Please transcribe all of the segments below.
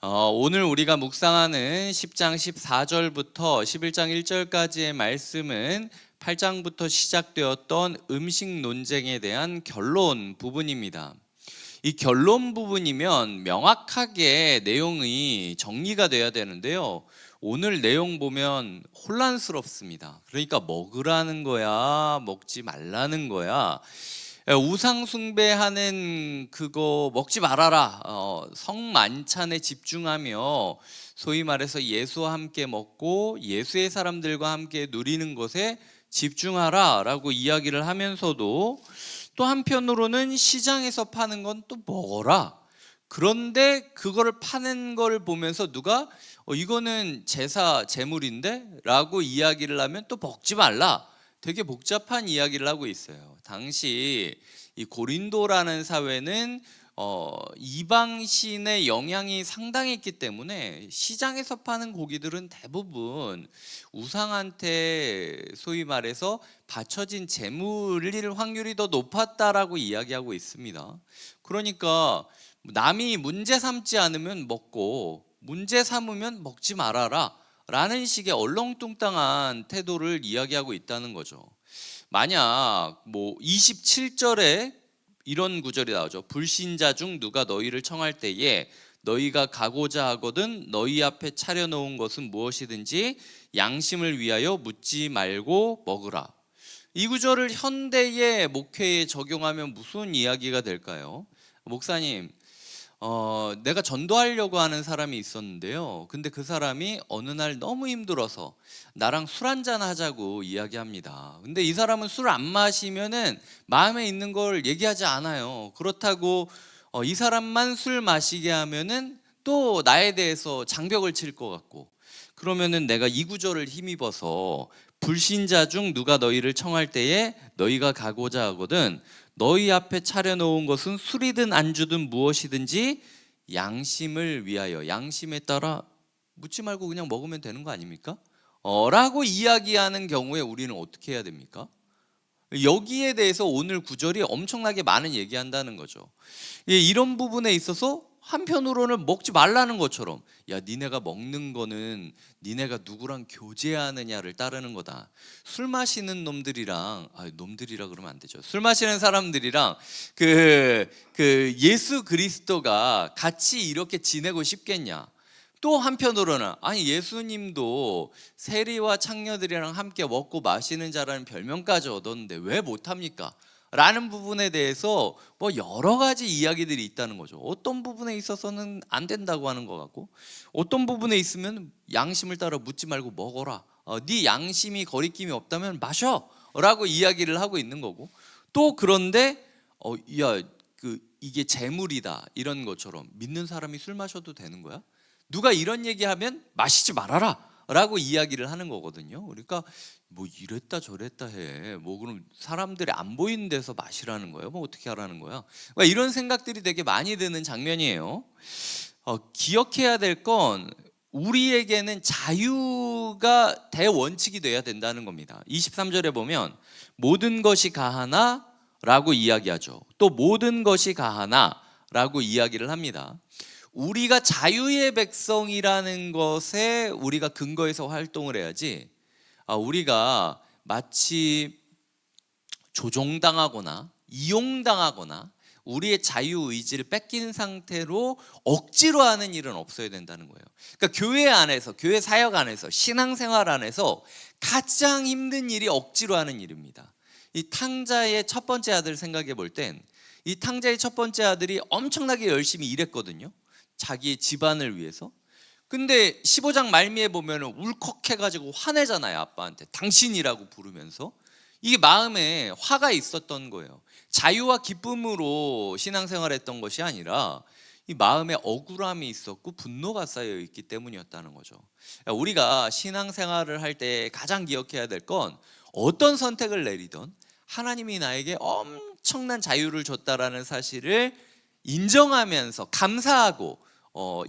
오늘 우리가 묵상하는 10장 14절부터 11장 1절까지의 말씀은 8장부터 시작되었던 음식 논쟁에 대한 결론 부분입니다. 이 결론 부분이면 명확하게 내용이 정리가 돼야 되는데요. 오늘 내용 보면 혼란스럽습니다. 그러니까 먹으라는 거야, 먹지 말라는 거야. 우상 숭배하는 그거 먹지 말아라. 성만찬에 집중하며 소위 말해서 예수와 함께 먹고 예수의 사람들과 함께 누리는 것에 집중하라 라고 이야기를 하면서도 또 한편으로는 시장에서 파는 건 또 먹어라. 그런데 그거를 파는 걸 보면서 누가 이거는 제사 제물인데 라고 이야기를 하면 또 먹지 말라. 되게 복잡한 이야기를 하고 있어요. 당시 이 고린도라는 사회는 이방신의 영향이 상당히 있기 때문에 시장에서 파는 고기들은 대부분 우상한테 소위 말해서 바쳐진 제물일 확률이 더 높았다라고 이야기하고 있습니다. 그러니까 남이 문제 삼지 않으면 먹고 문제 삼으면 먹지 말아라 라는 식의 얼렁뚱땅한 태도를 이야기하고 있다는 거죠. 만약 27절에 이런 구절이 나오죠. 불신자 중 누가 너희를 청할 때에 너희가 가고자 하거든 너희 앞에 차려놓은 것은 무엇이든지 양심을 위하여 묻지 말고 먹으라. 이 구절을 현대의 목회에 적용하면 무슨 이야기가 될까요? 목사님, 내가 전도하려고 하는 사람이 있었는데요. 근데 그 사람이 어느 날 너무 힘들어서 나랑 술 한잔 하자고 이야기합니다. 근데 이 사람은 술 안 마시면은 마음에 있는 걸 얘기하지 않아요. 그렇다고 이 사람만 술 마시게 하면은 또 나에 대해서 장벽을 칠 것 같고, 그러면은 내가 이 구절을 힘입어서 불신자 중 누가 너희를 청할 때에 너희가 가고자 하거든 너희 앞에 차려놓은 것은 술이든 안주든 무엇이든지 양심을 위하여, 양심에 따라 묻지 말고 그냥 먹으면 되는 거 아닙니까? 라고 이야기하는 경우에 우리는 어떻게 해야 됩니까? 여기에 대해서 오늘 구절이 엄청나게 많은 얘기한다는 거죠. 이런 부분에 있어서 한편으로는 먹지 말라는 것처럼, 야, 니네가 먹는 거는 니네가 누구랑 교제하느냐를 따르는 거다. 술 마시는 놈들이랑, 놈들이라 그러면 안 되죠. 술 마시는 사람들이랑 예수 그리스도가 같이 이렇게 지내고 싶겠냐. 또 한편으로는 예수님도 세리와 창녀들이랑 함께 먹고 마시는 자라는 별명까지 얻었는데 왜 못합니까? 라는 부분에 대해서 여러 가지 이야기들이 있다는 거죠. 어떤 부분에 있어서는 안 된다고 하는 것 같고, 어떤 부분에 있으면 양심을 따라 묻지 말고 먹어라. 네 양심이 거리낌이 없다면 마셔 라고 이야기를 하고 있는 거고, 또 그런데 이게 재물이다 이런 것처럼 믿는 사람이 술 마셔도 되는 거야? 누가 이런 얘기하면 마시지 말아라 라고 이야기를 하는 거거든요. 그러니까 이랬다 저랬다 해. 그럼 사람들이 안 보이는 데서 마시라는 거예요? 어떻게 하라는 거야? 그러니까 이런 생각들이 되게 많이 드는 장면이에요. 기억해야 될 건 우리에게는 자유가 대원칙이 돼야 된다는 겁니다. 23절에 보면 모든 것이 가하나 라고 이야기하죠. 또 모든 것이 가하나 라고 이야기를 합니다. 우리가 자유의 백성이라는 것에 우리가 근거해서 활동을 해야지, 우리가 마치 조종당하거나 이용당하거나 우리의 자유의지를 뺏긴 상태로 억지로 하는 일은 없어야 된다는 거예요. 그러니까 교회 안에서, 교회 사역 안에서, 신앙생활 안에서 가장 힘든 일이 억지로 하는 일입니다. 이 탕자의 첫 번째 아들 생각해 볼 땐 이 탕자의 첫 번째 아들이 엄청나게 열심히 일했거든요. 자기 집안을 위해서. 근데 15장 말미에 보면 울컥해가지고 화내잖아요. 아빠한테 당신이라고 부르면서. 이게 마음에 화가 있었던 거예요. 자유와 기쁨으로 신앙생활했던 것이 아니라 이 마음에 억울함이 있었고 분노가 쌓여 있기 때문이었다는 거죠. 우리가 신앙생활을 할 때 가장 기억해야 될 건 어떤 선택을 내리던 하나님이 나에게 엄청난 자유를 줬다라는 사실을 인정하면서, 감사하고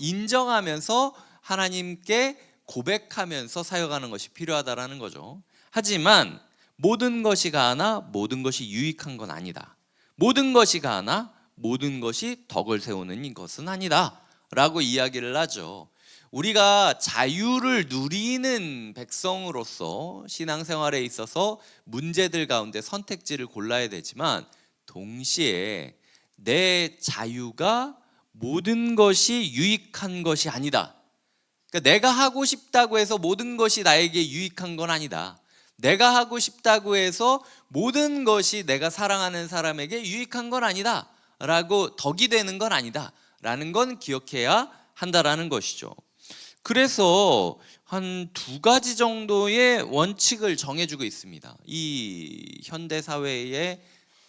인정하면서 하나님께 고백하면서 사역하는 것이 필요하다라는 거죠. 하지만 모든 것이 가하나 모든 것이 유익한 건 아니다. 모든 것이 가하나 모든 것이 덕을 세우는 것은 아니다 라고 이야기를 하죠. 우리가 자유를 누리는 백성으로서 신앙생활에 있어서 문제들 가운데 선택지를 골라야 되지만 동시에 내 자유가 모든 것이 유익한 것이 아니다. 그러니까 내가 하고 싶다고 해서 모든 것이 나에게 유익한 건 아니다. 내가 하고 싶다고 해서 모든 것이 내가 사랑하는 사람에게 유익한 건 아니다. 라고 덕이 되는 건 아니다. 라는 건 기억해야 한다라는 것이죠. 그래서 한 두 가지 정도의 원칙을 정해주고 있습니다. 이 현대 사회의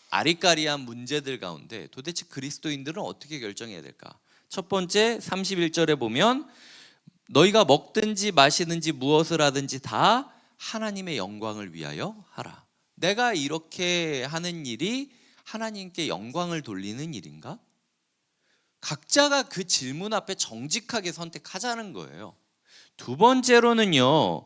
아리까리한 문제들 가운데 도대체 그리스도인들은 어떻게 결정해야 될까? 첫 번째 31절에 보면 너희가 먹든지 마시든지 무엇을 하든지 다 하나님의 영광을 위하여 하라. 내가 이렇게 하는 일이 하나님께 영광을 돌리는 일인가? 각자가 그 질문 앞에 정직하게 선택하자는 거예요. 두 번째로는요,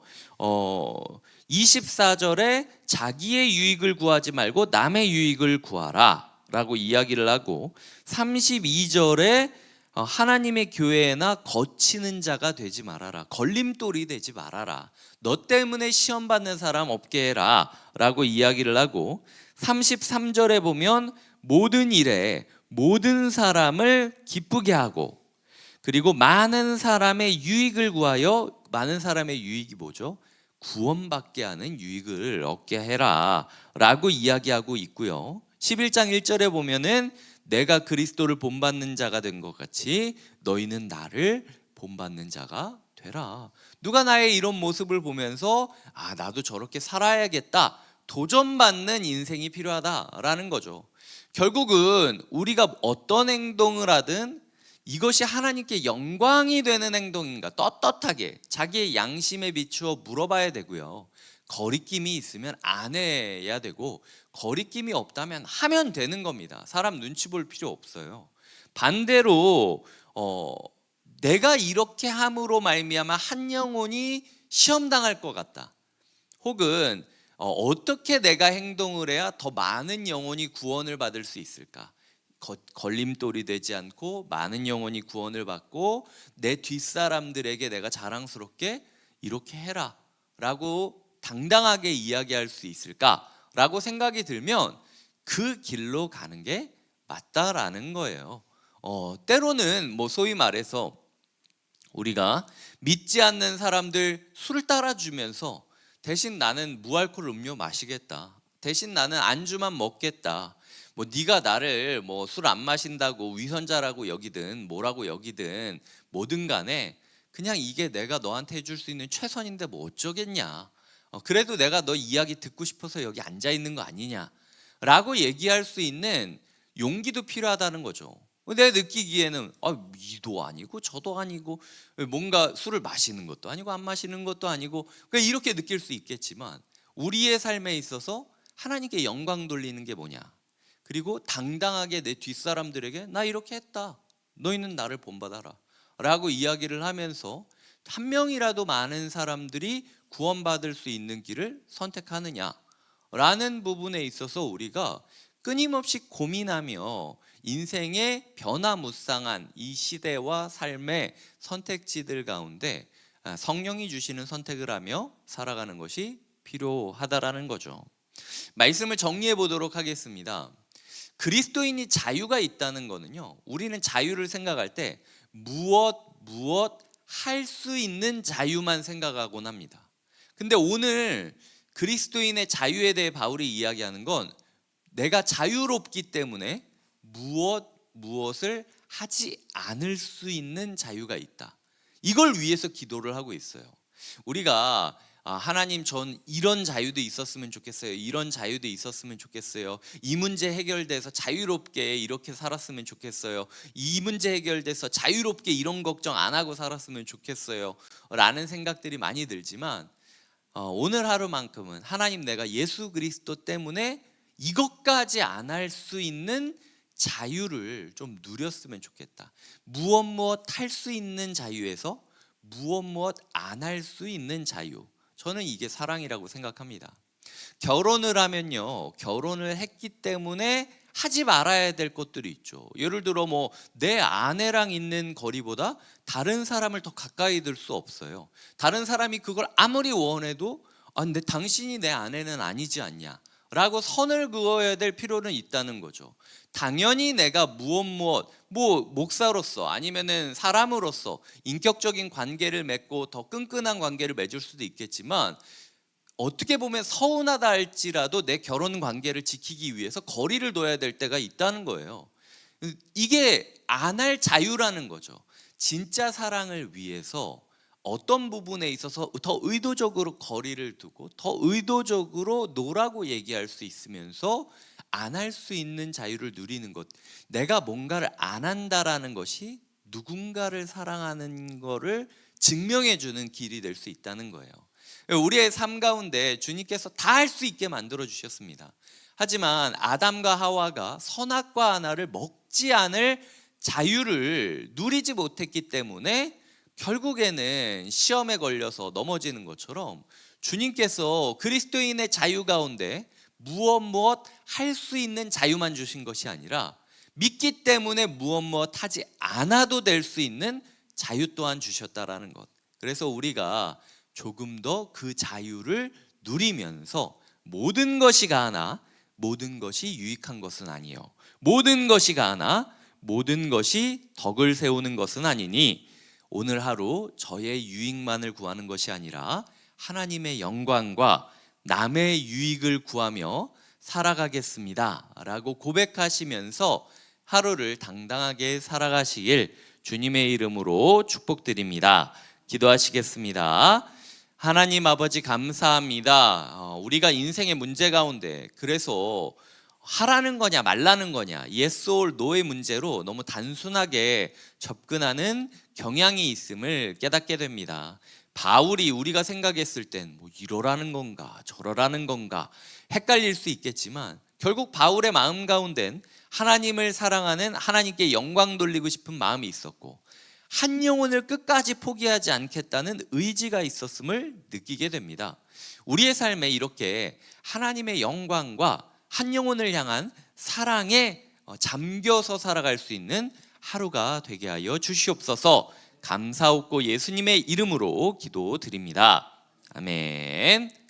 24절에 자기의 유익을 구하지 말고 남의 유익을 구하라 라고 이야기를 하고 32절에 하나님의 교회나 거치는 자가 되지 말아라. 걸림돌이 되지 말아라. 너 때문에 시험 받는 사람 없게 해라 라고 이야기를 하고 33절에 보면 모든 일에 모든 사람을 기쁘게 하고 그리고 많은 사람의 유익을 구하여 많은 사람의 유익이 뭐죠? 구원받게 하는 유익을 얻게 해라 라고 이야기하고 있고요. 11장 1절에 보면은 내가 그리스도를 본받는 자가 된 것 같이 너희는 나를 본받는 자가 되라. 누가 나의 이런 모습을 보면서 나도 저렇게 살아야겠다 도전받는 인생이 필요하다라는 거죠. 결국은 우리가 어떤 행동을 하든 이것이 하나님께 영광이 되는 행동인가 떳떳하게 자기의 양심에 비추어 물어봐야 되고요. 거리낌이 있으면 안 해야 되고 거리낌이 없다면 하면 되는 겁니다. 사람 눈치 볼 필요 없어요. 반대로 내가 이렇게 함으로 말미암아 한 영혼이 시험당할 것 같다. 혹은 어떻게 내가 행동을 해야 더 많은 영혼이 구원을 받을 수 있을까? 걸림돌이 되지 않고 많은 영혼이 구원을 받고 내 뒷사람들에게 내가 자랑스럽게 이렇게 해라 라고 당당하게 이야기할 수 있을까라고 생각이 들면 그 길로 가는 게 맞다라는 거예요. 때로는 뭐 소위 말해서 우리가 믿지 않는 사람들 술 따라주면서 대신 나는 무알콜 음료 마시겠다. 대신 나는 안주만 먹겠다. 뭐 네가 나를 뭐 술 안 마신다고 위선자라고 여기든 뭐라고 여기든 뭐든 간에 그냥 이게 내가 너한테 해줄 수 있는 최선인데 뭐 어쩌겠냐. 그래도 내가 너 이야기 듣고 싶어서 여기 앉아 있는 거 아니냐 라고 얘기할 수 있는 용기도 필요하다는 거죠. 내가 느끼기에는 이도 아니고 저도 아니고 뭔가 술을 마시는 것도 아니고 안 마시는 것도 아니고 이렇게 느낄 수 있겠지만 우리의 삶에 있어서 하나님께 영광 돌리는 게 뭐냐, 그리고 당당하게 내 뒷사람들에게 나 이렇게 했다, 너희는 나를 본받아라 라고 이야기를 하면서 한 명이라도 많은 사람들이 구원받을 수 있는 길을 선택하느냐 라는 부분에 있어서 우리가 끊임없이 고민하며 인생의 변화무쌍한 이 시대와 삶의 선택지들 가운데 성령이 주시는 선택을 하며 살아가는 것이 필요하다라는 거죠. 말씀을 정리해 보도록 하겠습니다. 그리스도인이 자유가 있다는 거는요, 우리는 자유를 생각할 때 무엇 할 수 있는 자유만 생각하곤 합니다. 근데 오늘 그리스도인의 자유에 대해 바울이 이야기하는 건 내가 자유롭기 때문에 무엇을 하지 않을 수 있는 자유가 있다. 이걸 위해서 기도를 하고 있어요. 우리가 하나님 전 이런 자유도 있었으면 좋겠어요. 이런 자유도 있었으면 좋겠어요. 이 문제 해결돼서 자유롭게 이렇게 살았으면 좋겠어요. 이 문제 해결돼서 자유롭게 이런 걱정 안 하고 살았으면 좋겠어요 라는 생각들이 많이 들지만 오늘 하루만큼은 하나님 내가 예수 그리스도 때문에 이것까지 안 할 수 있는 자유를 좀 누렸으면 좋겠다. 무엇 할 수 있는 자유에서 무엇 안 할 수 있는 자유, 저는 이게 사랑이라고 생각합니다. 결혼을 하면요, 결혼을 했기 때문에 하지 말아야 될 것들이 있죠. 예를 들어 뭐 내 아내랑 있는 거리보다 다른 사람을 더 가까이 들 수 없어요. 다른 사람이 그걸 아무리 원해도 근데 당신이 내 아내는 아니지 않냐 라고 선을 그어야 될 필요는 있다는 거죠. 당연히 내가 무엇 뭐 목사로서 아니면은 사람으로서 인격적인 관계를 맺고 더 끈끈한 관계를 맺을 수도 있겠지만, 어떻게 보면 서운하다 할지라도 내 결혼 관계를 지키기 위해서 거리를 둬야 될 때가 있다는 거예요. 이게 안 할 자유라는 거죠. 진짜 사랑을 위해서 어떤 부분에 있어서 더 의도적으로 거리를 두고 더 의도적으로 노라고 얘기할 수 있으면서 안 할 수 있는 자유를 누리는 것. 내가 뭔가를 안 한다라는 것이 누군가를 사랑하는 거를 증명해 주는 길이 될 수 있다는 거예요. 우리의 삶 가운데 주님께서 다 할 수 있게 만들어 주셨습니다. 하지만 아담과 하와가 선악과 하나를 먹지 않을 자유를 누리지 못했기 때문에 결국에는 시험에 걸려서 넘어지는 것처럼, 주님께서 그리스도인의 자유 가운데 무엇 할 수 있는 자유만 주신 것이 아니라 믿기 때문에 무엇 하지 않아도 될 수 있는 자유 또한 주셨다라는 것. 그래서 우리가 조금 더 그 자유를 누리면서 모든 것이 가하나 모든 것이 유익한 것은 아니요, 모든 것이 가하나 모든 것이 덕을 세우는 것은 아니니 오늘 하루 저의 유익만을 구하는 것이 아니라 하나님의 영광과 남의 유익을 구하며 살아가겠습니다 라고 고백하시면서 하루를 당당하게 살아가시길 주님의 이름으로 축복드립니다. 기도하시겠습니다. 하나님 아버지, 감사합니다. 우리가 인생의 문제 가운데 그래서 하라는 거냐 말라는 거냐, yes or no의 문제로 너무 단순하게 접근하는 경향이 있음을 깨닫게 됩니다. 바울이 우리가 생각했을 땐 뭐 이러라는 건가 저러라는 건가 헷갈릴 수 있겠지만, 결국 바울의 마음 가운데는 하나님을 사랑하는, 하나님께 영광 돌리고 싶은 마음이 있었고 한 영혼을 끝까지 포기하지 않겠다는 의지가 있었음을 느끼게 됩니다. 우리의 삶에 이렇게 하나님의 영광과 한 영혼을 향한 사랑에 잠겨서 살아갈 수 있는 하루가 되게 하여 주시옵소서. 감사하고 예수님의 이름으로 기도드립니다. 아멘.